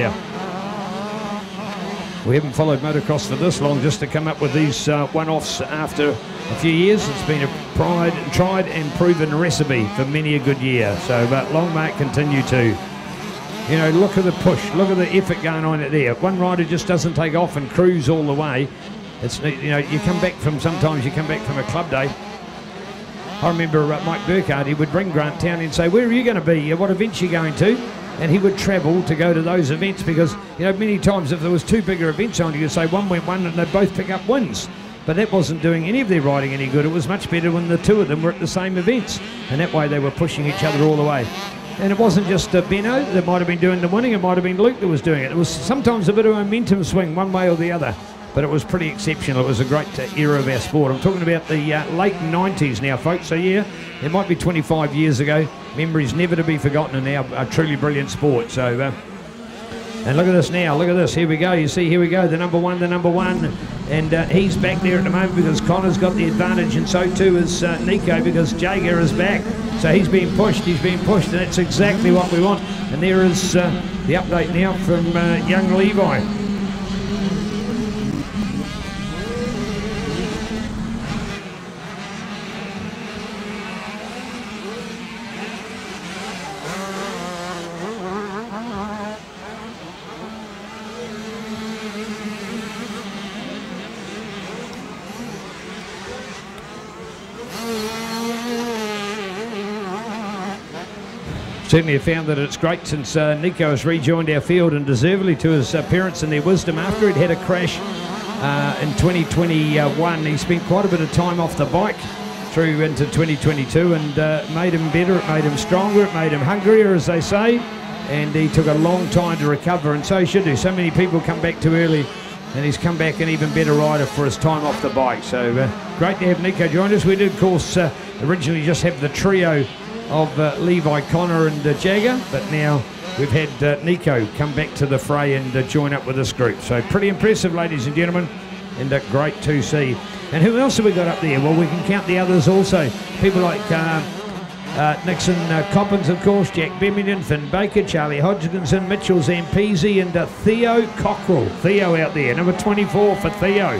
Australia. We haven't followed motocross for this long just to come up with these one-offs after a few years. It's been a tried and proven recipe for many a good year. So, but long may it continue to. You know, look at the push, look at the effort going on there. One rider just doesn't take off and cruise all the way. It's, you know, sometimes you come back from a club day. I remember Mike Burkhardt, he would ring Grant Town and say, where are you going to be? What events are you going to? And he would travel to go to those events because, you know, many times if there was two bigger events on, you could say one went one and they'd both pick up wins. But that wasn't doing any of their riding any good. It was much better when the two of them were at the same events. And that way they were pushing each other all the way. And it wasn't just Benno that might have been doing the winning, it might have been Luke that was doing it. It was sometimes a bit of a momentum swing one way or the other, but it was pretty exceptional. It was a great era of our sport. I'm talking about the late 90s now, folks, so yeah, it might be 25 years ago. Memories never to be forgotten in our truly brilliant sport. So, and look at this now, look at this, here we go, you see, here we go, the number one, and he's back there at the moment because Connor's got the advantage, and so too is Nico, because Jager is back. So he's being pushed, and that's exactly what we want. And there is the update now from young Levi. Certainly have found that it's great since Nico has rejoined our field, and deservedly to his parents and their wisdom. After he'd had a crash in 2021, he spent quite a bit of time off the bike through into 2022, and made him better, it made him stronger, it made him hungrier, as they say, and he took a long time to recover, and so he should do. So many people come back too early, and he's come back an even better rider for his time off the bike. So great to have Nico join us. We did, of course, originally just have the trio of Levi, Connor and Jagger, but now we've had Nico come back to the fray and join up with this group. So pretty impressive, ladies and gentlemen, and great to see. And who else have we got up there? Well, we can count the others also. People like Nixon Coppins, of course, Jack Birmingham, Finn Baker, Charlie Hodgkinson, Mitchell Zampese, and Theo Cockrell. Theo out there, number 24 for Theo.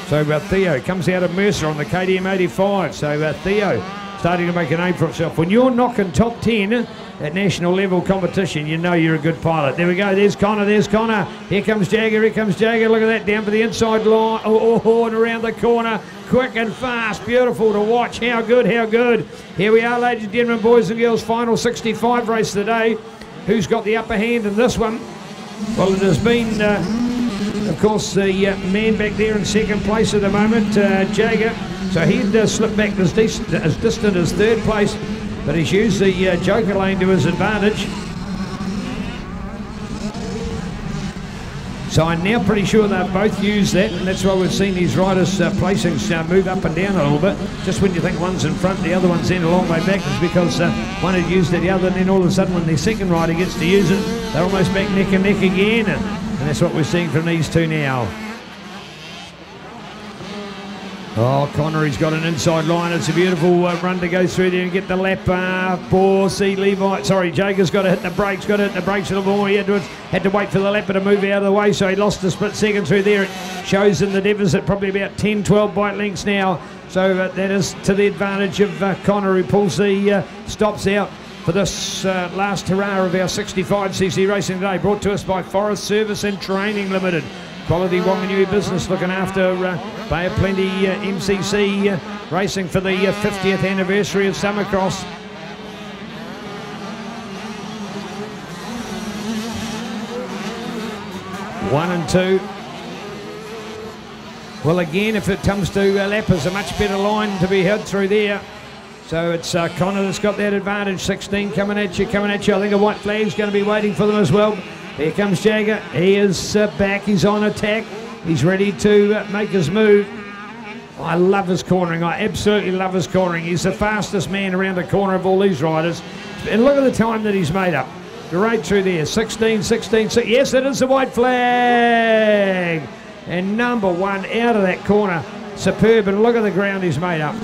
So Theo comes out of Mercer on the KTM 85. So Theo starting to make a name for himself. When you're knocking top 10 at national level competition, you know you're a good pilot. There we go, there's Connor, there's Connor. Here comes Jagger, here comes Jagger. Look at that, down for the inside line. And around the corner. Quick and fast, beautiful to watch. How good, how good. Here we are, ladies and gentlemen, boys and girls, final 65 race of the day. Who's got the upper hand in this one? Well, it has been, of course, the man back there in second place at the moment, Jagger. So he'd slip back as distant as third place, but he's used the Joker lane to his advantage. So I'm now pretty sure they've both used that, and that's why we've seen these riders' placings move up and down a little bit. Just when you think one's in front, the other one's in a long way back, is because one had used it the other, and then all of a sudden when the second rider gets to use it, they're almost back neck and neck again, and that's what we're seeing from these two now. Oh, Connor, he's got an inside line. It's a beautiful run to go through there and get the lap. Jager's got to hit the brakes, a little more. He had to wait for the lapper to move out of the way, so he lost a split second through there. It shows in the deficit probably about 10, 12 bike lengths now. So that is to the advantage of Connor, who pulls the stops out for this last hurrah of our 65cc racing today, brought to us by Forest Service and Training Limited. Quality Wanganui business looking after Bay of Plenty MCC racing for the 50th anniversary of Summercross. One and two. Well, again, if it comes to lappers, a much better line to be held through there. So it's Connor that's got that advantage. 16 coming at you. I think a white flag's going to be waiting for them as well. Here comes Jagger. He is back. He's on attack. He's ready to make his move. I love his cornering. I absolutely love his cornering. He's the fastest man around the corner of all these riders. And look at the time that he's made up. Right through there. 16. Yes, it is the white flag. And number one out of that corner. Superb. And look at the ground he's made up.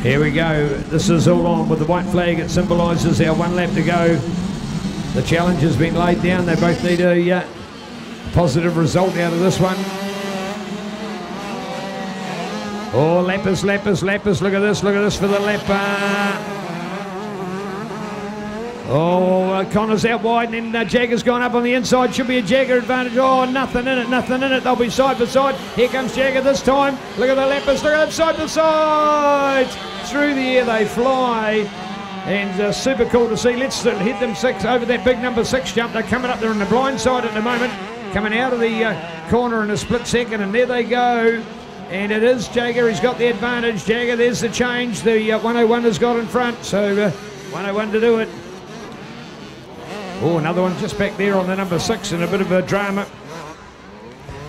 Here we go. This is all on with the white flag. It symbolises our 1 lap to go. The challenge has been laid down. They both need a positive result out of this one. Oh, lappers. Look at this for the lapper. Oh, Connor's out wide, and then Jagger's gone up on the inside. Should be a Jagger advantage. Oh, nothing in it. They'll be side by side. Here comes Jagger this time. Look at the lappers. Look at them side by side. Through the air they fly. And super cool to see. Let's hit them 6 over that big number 6 jump. They're coming up there on the blind side at the moment. Coming out of the corner in a split second, and there they go. And it is Jagger. He's got the advantage. Jagger, there's the change. The 101 has got in front. So 101 to do it. Oh, another one just back there on the number 6 and a bit of a drama.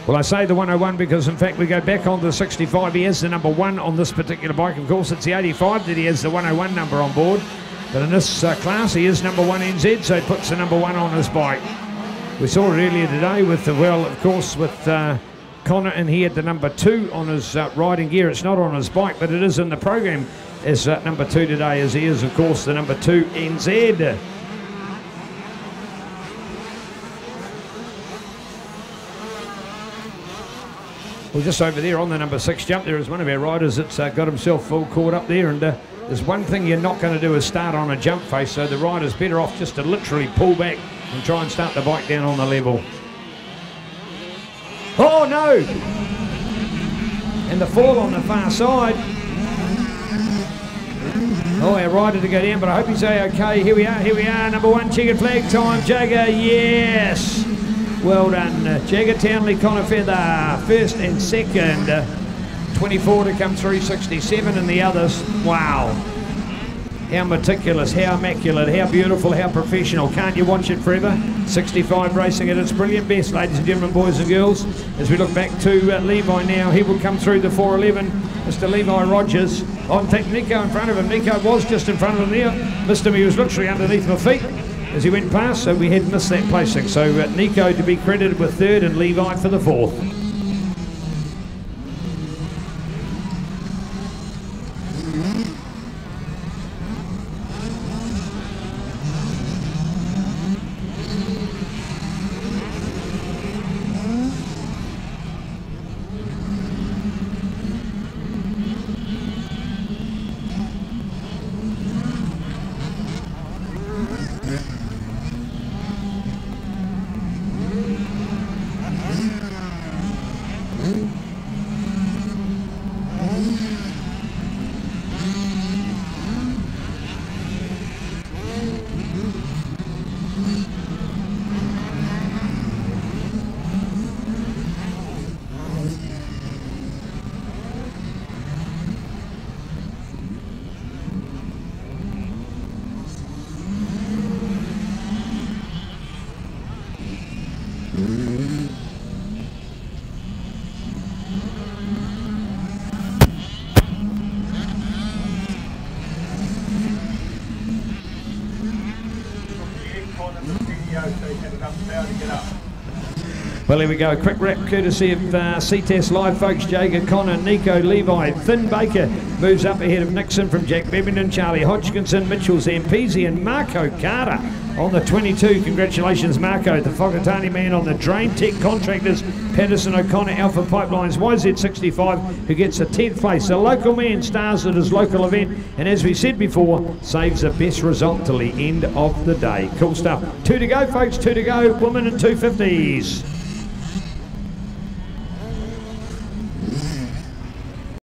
Well, I say the 101 because, in fact, we go back on the 65. He has the number 1 on this particular bike. Of course, it's the 85 that he has the 101 number on board. But in this class, he is number 1 NZ, so he puts the number 1 on his bike. We saw it earlier today with, of course, with Connor, and he had the number 2 on his riding gear. It's not on his bike, but it is in the program as number 2 today, as he is, of course, the number 2 NZ. Well, just over there on the number 6 jump, there is one of our riders that's got himself full caught up there, and there's one thing you're not going to do is start on a jump face, so the rider's better off just to literally pull back and try and start the bike down on the level. Oh no! And the fall on the far side. Oh, our rider to go down, but I hope he's okay. Here we are, number 1 checkered flag time, Jagger, yes! Well done, Jagger, Townley, Connor Feather, first and second. 24 to come through, 67 and the others. Wow. How meticulous, how immaculate, how beautiful, how professional. Can't you watch it forever? 65 racing at its brilliant best, ladies and gentlemen, boys and girls. As we look back to Levi now, he will come through the 411. Mr. Levi Rogers. Oh, in fact, Nico in front of him. Nico was just in front of him there. Missed him, he was literally underneath my feet as he went past, so we had missed that placing. So Nico to be credited with 3rd and Levi for the 4th. Well, here we go. Quick wrap courtesy of Ctas Live, folks. Jagger, Connor, Nico, Levi, Finn Baker moves up ahead of Nixon from Jack Bevington, Charlie Hodgkinson, Mitchell Zampese and Marco Carter on the 22. Congratulations, Marco, the Whakatane man on the Drain Tech Contractors, Patterson O'Connor, Alpha Pipelines, YZ65, who gets a 10th place. The local man stars at his local event, and as we said before, saves the best result till the end of the day. Cool stuff. 2 to go, folks, 2 to go. Women in 250s.